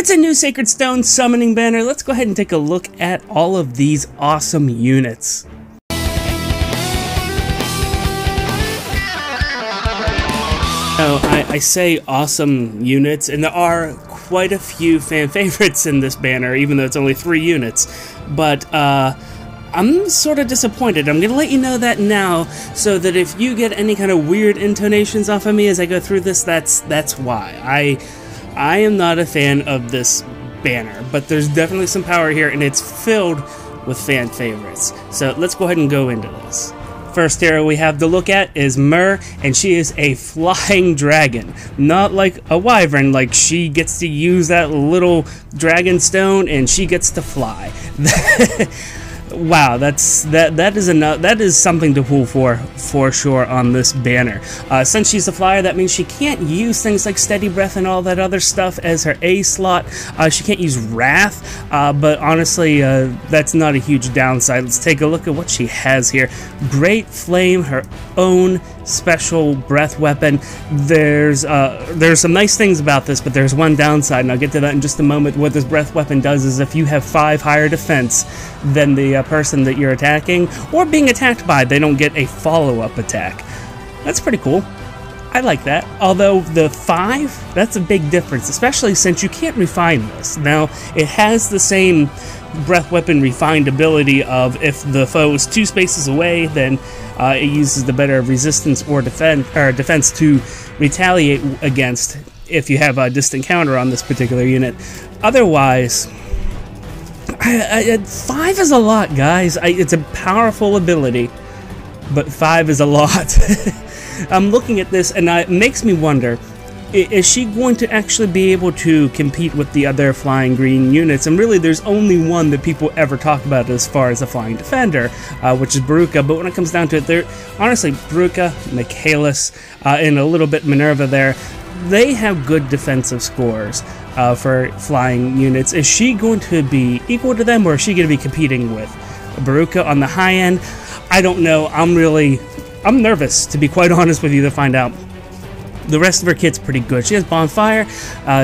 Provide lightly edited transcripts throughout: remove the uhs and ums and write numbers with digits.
It's a new Sacred Stone summoning banner. Let's go ahead and take a look at all of these awesome units. I say awesome units, and there are quite a few fan favorites in this banner, even though it's only 3 units. But I'm sort of disappointed. I'm going to let you know that now, so that if you get any kind of weird intonations off of me as I go through this, that's why. I am not a fan of this banner, but there's definitely some power here, and it's filled with fan favorites. So let's go ahead and go into this. First hero we have to look at is Myrrh, and she is a flying dragon. Not like a wyvern, like she gets to use that little dragon stone and she gets to fly. Wow, that is something to pull for sure on this banner. Since she's a flyer, that means she can't use things like Steady Breath and all that other stuff as her A slot. She can't use Wrath, but honestly, that's not a huge downside. Let's take a look at what she has here. Great Flame, her own special breath weapon. There's some nice things about this, but there's one downside, and I'll get to that in just a moment. What this breath weapon does is if you have 5 higher defense than the person that you're attacking or being attacked by, they don't get a follow-up attack. That's pretty cool. I like that. Although the 5, that's a big difference, especially since you can't refine this. Now, it has the same breath weapon refined ability of if the foe is 2 spaces away, then it uses the better resistance or defense to retaliate against if you have a distant counter on this particular unit. Otherwise, 5 is a lot, guys. It's a powerful ability, but 5 is a lot. I'm looking at this, and it makes me wonder, is she going to actually be able to compete with the other flying green units? And really, there's only one that people ever talk about as far as a flying defender, which is Baruka. But when it comes down to it, honestly, Baruka, Michaelis, and a little bit Minerva there, they have good defensive scores for flying units. Is she going to be equal to them, or is she going to be competing with Baruka on the high end? I don't know. I'm nervous, to be quite honest with you, to find out. The rest of her kit's pretty good. She has Bonfire.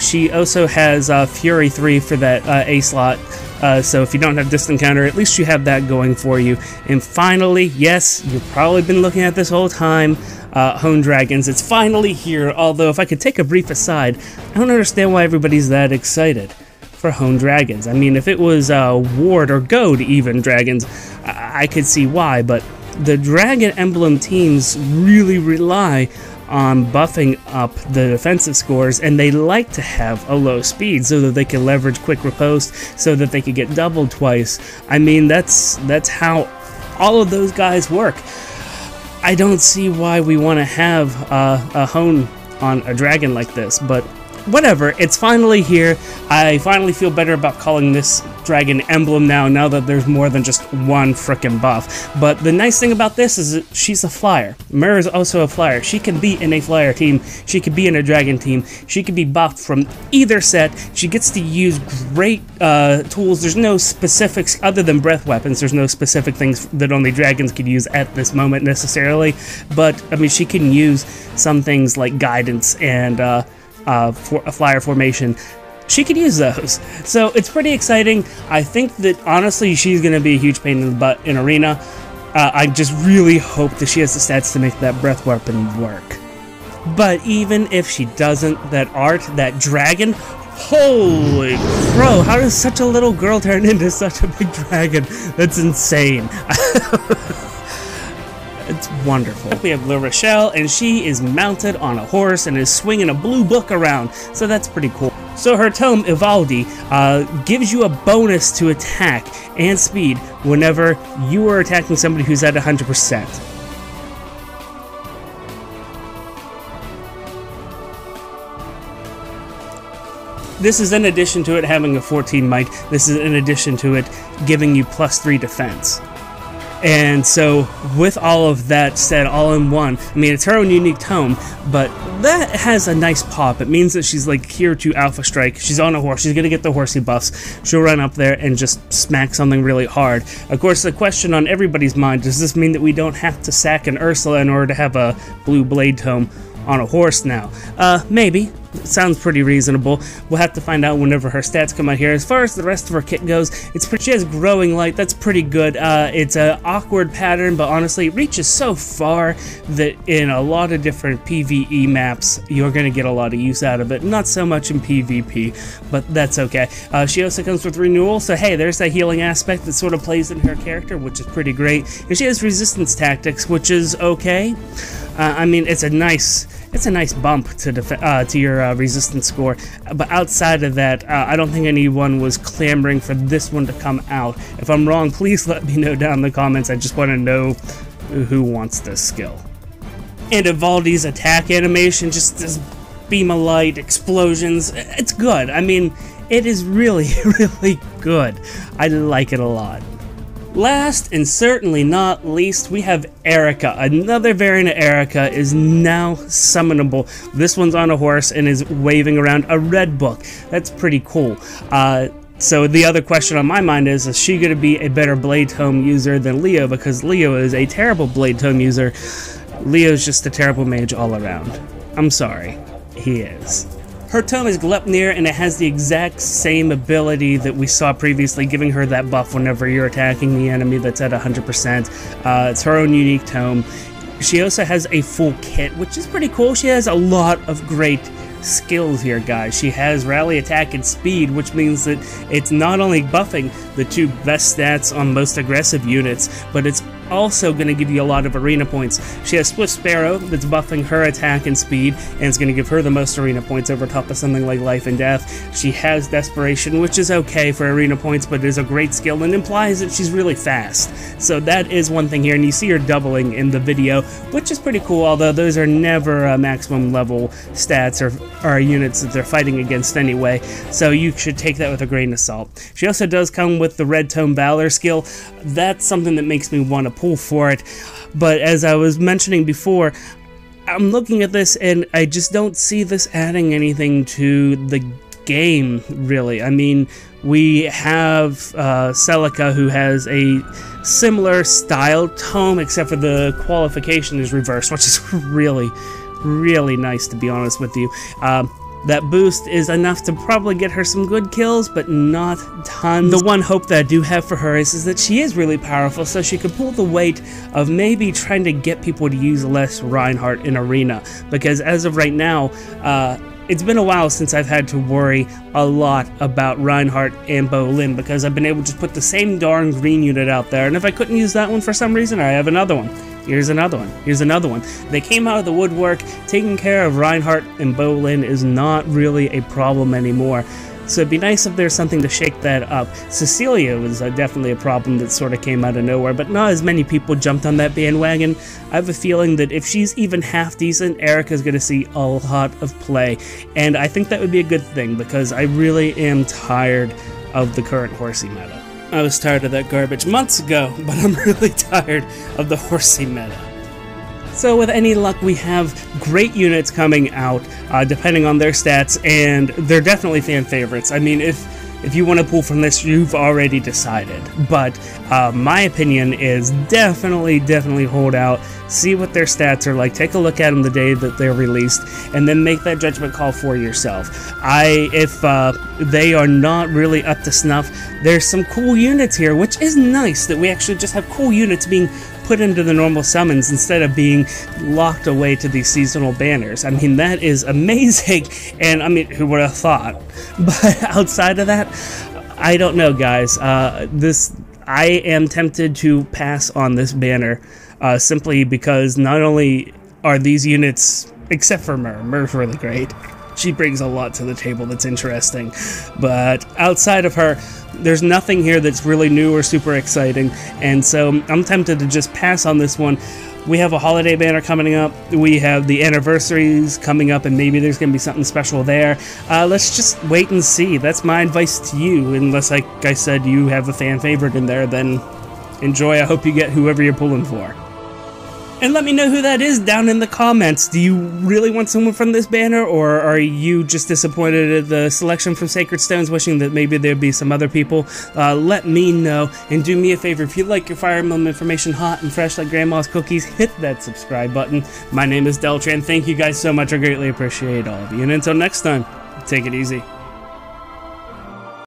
She also has Fury 3 for that A slot. So if you don't have distant counter, at least you have that going for you. And finally, yes, you've probably been looking at this whole time, Hone Dragons. It's finally here, although if I could take a brief aside, I don't understand why everybody's that excited for Hone Dragons. I mean, if it was Ward or Goad even Dragons, I could see why, but the Dragon Emblem teams really rely on buffing up the defensive scores, and they like to have a low speed so that they can leverage quick riposte, so that they could get doubled twice. I mean, that's how all of those guys work. I don't see why we want to have a Hone on a dragon like this, but whatever, it's finally here. I finally feel better about calling this Dragon Emblem now that there's more than just one frickin' buff. But the nice thing about this is that she's a flyer. Myrrh is also a flyer. She can be in a flyer team. She can be in a dragon team. She can be buffed from either set. She gets to use great tools. There's no specifics other than breath weapons. There's no specific things that only dragons could use at this moment necessarily. But, I mean, she can use some things like guidance and for a flyer formation. She could use those, so it's pretty exciting. I think that honestly she's going to be a huge pain in the butt in Arena. I just really hope that she has the stats to make that breath weapon work. But even if she doesn't, that art, that dragon, holy crow, how does such a little girl turn into such a big dragon? That's insane. It's wonderful. We have L'arachel, and she is mounted on a horse and is swinging a blue book around, so that's pretty cool. So her tome, Ivaldi, gives you a bonus to attack and speed whenever you are attacking somebody who's at 100%. This is in addition to it having a 14 might. This is in addition to it giving you +3 defense. And so, with all of that said, all in one, I mean, it's her own unique tome, but that has a nice pop. It means that she's like here to Alpha Strike. She's on a horse. She's going to get the horsey buffs. She'll run up there and just smack something really hard. Of course, the question on everybody's mind, does this mean that we don't have to sack an Ursula in order to have a blue blade tome on a horse now? Maybe. sounds pretty reasonable. We'll have to find out whenever her stats come out here. As far as the rest of her kit goes, she has growing light. That's pretty good. It's an awkward pattern, but honestly, it reaches so far that in a lot of different PvE maps, you're going to get a lot of use out of it. Not so much in PvP, but that's okay. She also comes with renewal, so hey, there's that healing aspect that sort of plays in her character, which is pretty great. And she has resistance tactics, which is okay. I mean, it's a nice bump to your resistance score, but outside of that, I don't think anyone was clamoring for this one to come out. If I'm wrong, please let me know down in the comments. I just want to know who wants this skill. And Ivaldi's attack animation, just this beam of light, explosions, it's good. I mean, it is really, really good. I like it a lot. Last and certainly not least, we have Erika. Another variant of Erika is now summonable. This one's on a horse and is waving around a red book. That's pretty cool. So the other question on my mind is she going to be a better Blade Tome user than Leo? Because Leo is a terrible Blade Tome user. Leo's just a terrible mage all around. I'm sorry. He is. Her tome is Gleipnir, and it has the exact same ability that we saw previously, giving her that buff whenever you're attacking the enemy that's at 100%. It's her own unique tome. She also has a full kit, which is pretty cool. She has a lot of great skills here, guys. She has rally, attack, and speed, which means that it's not only buffing the two best stats on most aggressive units, but it's also going to give you a lot of arena points. She has Swift Sparrow that's buffing her attack and speed, and it's going to give her the most arena points over top of something like Life and Death. She has Desperation, which is okay for arena points, but is a great skill and implies that she's really fast. So that is one thing here, and you see her doubling in the video, which is pretty cool, although those are never maximum level stats or units that they're fighting against anyway, so you should take that with a grain of salt. She also does come with the Red Tome Valor skill. That's something that makes me want to pull for it, but as I was mentioning before, I'm looking at this and I just don't see this adding anything to the game, really. I mean, we have Celica, who has a similar style tome, except for the qualification is reversed, which is really, really nice, to be honest with you. That boost is enough to probably get her some good kills, but not tons. The one hope that I do have for her is that she is really powerful, so she could pull the weight of maybe trying to get people to use less Reinhardt in Arena. Because as of right now, it's been a while since I've had to worry a lot about Reinhardt and Bolin, because I've been able to put the same darn green unit out there, and if I couldn't use that one for some reason, I have another one. Here's another one. Here's another one. They came out of the woodwork. Taking care of Reinhardt and Bolin is not really a problem anymore. So it'd be nice if there's something to shake that up. Cecilia was definitely a problem that sort of came out of nowhere, but not as many people jumped on that bandwagon. I have a feeling that if she's even half decent, Erika's going to see a lot of play. And I think that would be a good thing, because I really am tired of the current horsey meta. I was tired of that garbage months ago, but I'm really tired of the horsey meta. So with any luck, we have great units coming out, depending on their stats, and they're definitely fan favorites. I mean, if you want to pull from this, you've already decided. But my opinion is definitely hold out, see what their stats are like, take a look at them the day that they're released, and then make that judgment call for yourself. If they are not really up to snuff, there's some cool units here, which is nice that we actually just have cool units being put into the normal summons instead of being locked away to these seasonal banners. I mean, that is amazing, and I mean, who would have thought? But outside of that, I don't know, guys. I am tempted to pass on this banner, simply because not only are these units, except for Myrrh, Myrrh's really great. She brings a lot to the table that's interesting, but outside of her, there's nothing here that's really new or super exciting, and so I'm tempted to just pass on this one. We have a holiday banner coming up, we have the anniversaries coming up, and maybe there's going to be something special there. Let's just wait and see. That's my advice to you, unless, like I said, you have a fan favorite in there, then enjoy. I hope you get whoever you're pulling for. And let me know who that is down in the comments. Do you really want someone from this banner, or are you just disappointed at the selection from Sacred Stones, wishing that maybe there'd be some other people? Let me know, and do me a favor, if you like your Fire Emblem information hot and fresh like Grandma's cookies, hit that subscribe button. My name is Deltran. Thank you guys so much. I greatly appreciate all of you. And until next time, take it easy.